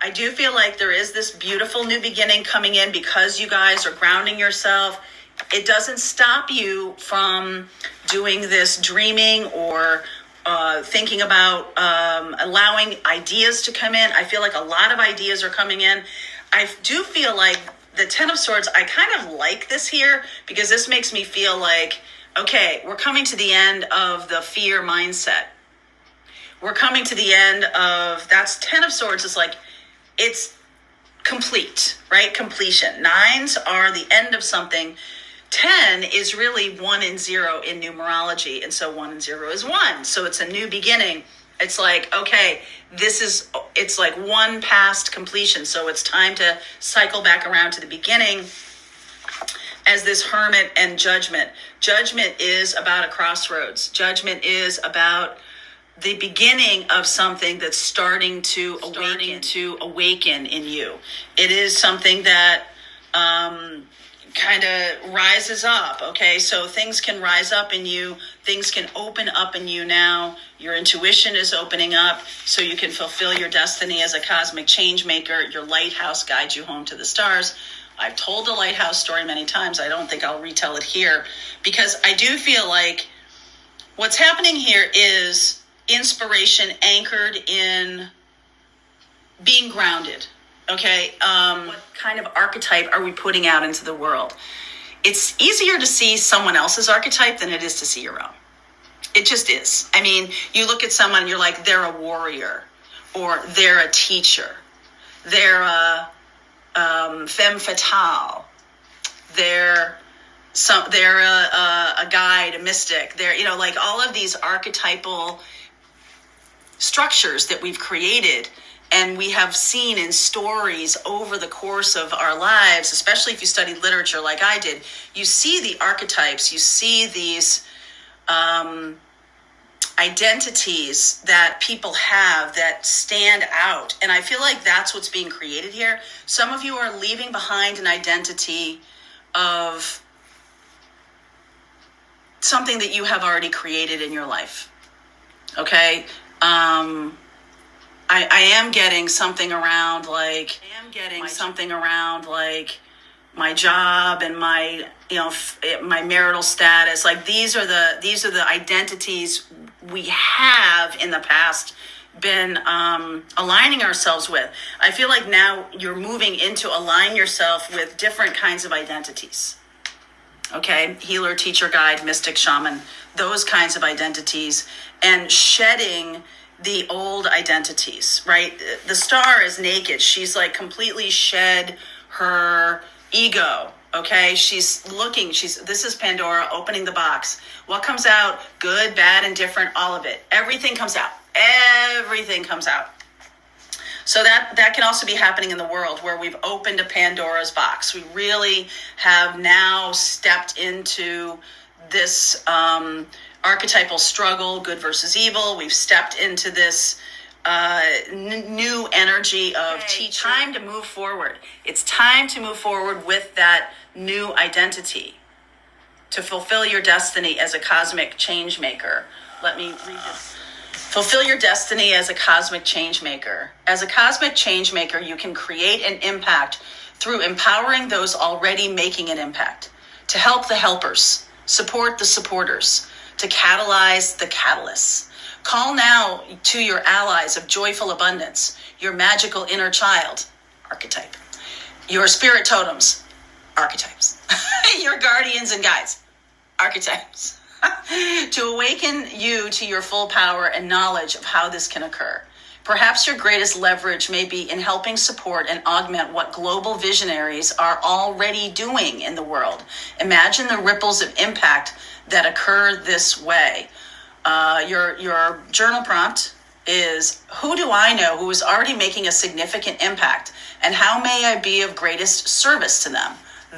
I do feel like there is this beautiful new beginning coming in because you guys are grounding yourself. It doesn't stop you from doing this dreaming or thinking about allowing ideas to come in. I feel like a lot of ideas are coming in. I do feel like the Ten of Swords, I kind of like this here because this makes me feel like, okay, we're coming to the end of the fear mindset. We're coming to the end of, that's Ten of Swords is like, it's complete, right? Completion. Nines are the end of something. 10 is really 1 and 0 in numerology. And so 1 and 0 is 1. So it's a new beginning. It's like, okay, it's like one past completion. So it's time to cycle back around to the beginning as this Hermit and Judgment. Judgment is about a crossroads. Judgment is about the beginning of something that's starting to awaken in you. It is something that kind of rises up. Okay, so things can rise up in you. Things can open up in you now. Your intuition is opening up so you can fulfill your destiny as a cosmic change maker. Your lighthouse guides you home to the stars. I've told the lighthouse story many times. I don't think I'll retell it here because I do feel like what's happening here is inspiration anchored in being grounded. Okay, what kind of archetype are we putting out into the world? It's easier to see someone else's archetype than it is to see your own. It just is. I mean, you look at someone and you're like, they're a warrior, or they're a teacher, they're a femme fatale, they're a guide, a mystic. They're, you know, like all of these archetypal structures that we've created and we have seen in stories over the course of our lives, especially if you study literature like I did. You see the archetypes, you see these identities that people have that stand out. And I feel like that's what's being created here. Some of you are leaving behind an identity of something that you have already created in your life. Okay? I am getting something around like my job and my, you know, my marital status. Like these are the identities we have in the past been aligning ourselves with. I feel like now you're moving into align yourself with different kinds of identities. Okay, healer, teacher, guide, mystic, shaman, those kinds of identities, and shedding the old identities, right? The star is naked. She's like completely shed her ego. Okay, this is Pandora opening the box. What comes out? Good, bad, indifferent, all of it. Everything comes out. Everything comes out. So that can also be happening in the world where we've opened a Pandora's box. We really have now stepped into this archetypal struggle, good versus evil. We've stepped into this new energy of teacher. Time to move forward. It's time to move forward with that new identity to fulfill your destiny as a cosmic change maker. Let me read this. Fulfill your destiny as a cosmic change maker. As a cosmic change maker, you can create an impact through empowering those already making an impact, to help the helpers, support the supporters, to catalyze the catalysts. Call now to your allies of joyful abundance, your magical inner child, archetype, your spirit totems, archetypes, your guardians and guides, archetypes, to awaken you to your full power and knowledge of how this can occur. Perhaps your greatest leverage may be in helping support and augment what global visionaries are already doing in the world. Imagine the ripples of impact that occur this way. Your journal prompt is, who do I know who is already making a significant impact, and how may I be of greatest service to them?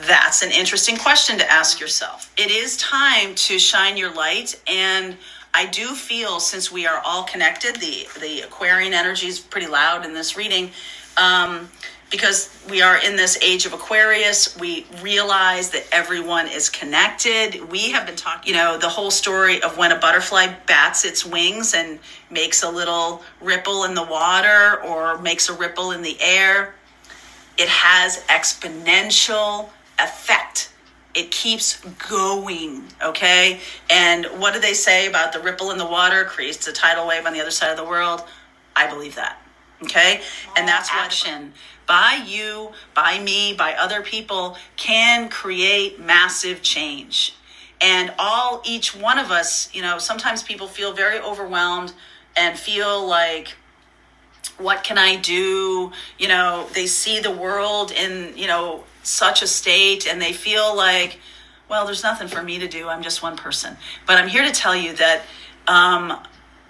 That's an interesting question to ask yourself. It is time to shine your light, and I do feel, since we are all connected, the Aquarian energy is pretty loud in this reading, because we are in this age of Aquarius, we realize that everyone is connected. We have been talking, the whole story of when a butterfly bats its wings and makes a little ripple in the water or makes a ripple in the air. It has exponential effect. It keeps going, okay? And what do they say about the ripple in the water creates a tidal wave on the other side of the world? I believe that, okay? And that's what action by you, by me, by other people can create massive change. And each one of us, sometimes people feel very overwhelmed and feel like, what can I do? They see the world in, such a state, and they feel like, well, there's nothing for me to do. I'm just one person. But I'm here to tell you that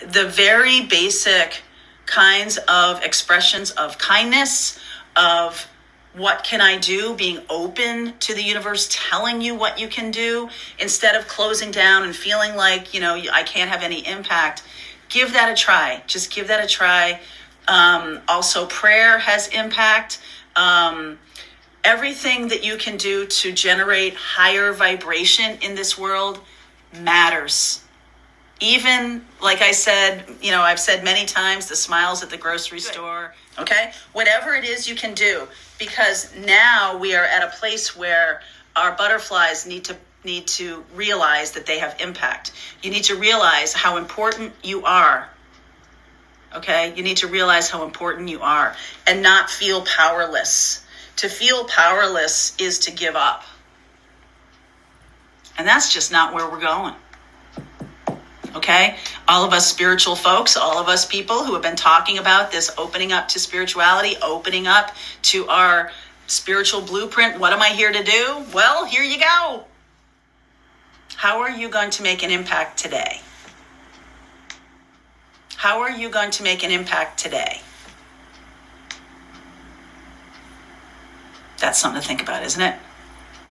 the very basic kinds of expressions of kindness, of what can I do, being open to the universe telling you what you can do, instead of closing down and feeling like, I can't have any impact. Give that a try. Just give that a try. Also, prayer has impact. Everything that you can do to generate higher vibration in this world matters. Even, like I said, I've said many times, the smiles at the grocery store, okay? Whatever it is you can do, because now we are at a place where our butterflies need to realize that they have impact. You need to realize how important you are. Okay? You need to realize how important you are and not feel powerless. To feel powerless is to give up. And that's just not where we're going. Okay? All of us spiritual folks, all of us people who have been talking about this opening up to spirituality, opening up to our spiritual blueprint. What am I here to do? Well, here you go. How are you going to make an impact today? How are you going to make an impact today? That's something to think about, isn't it?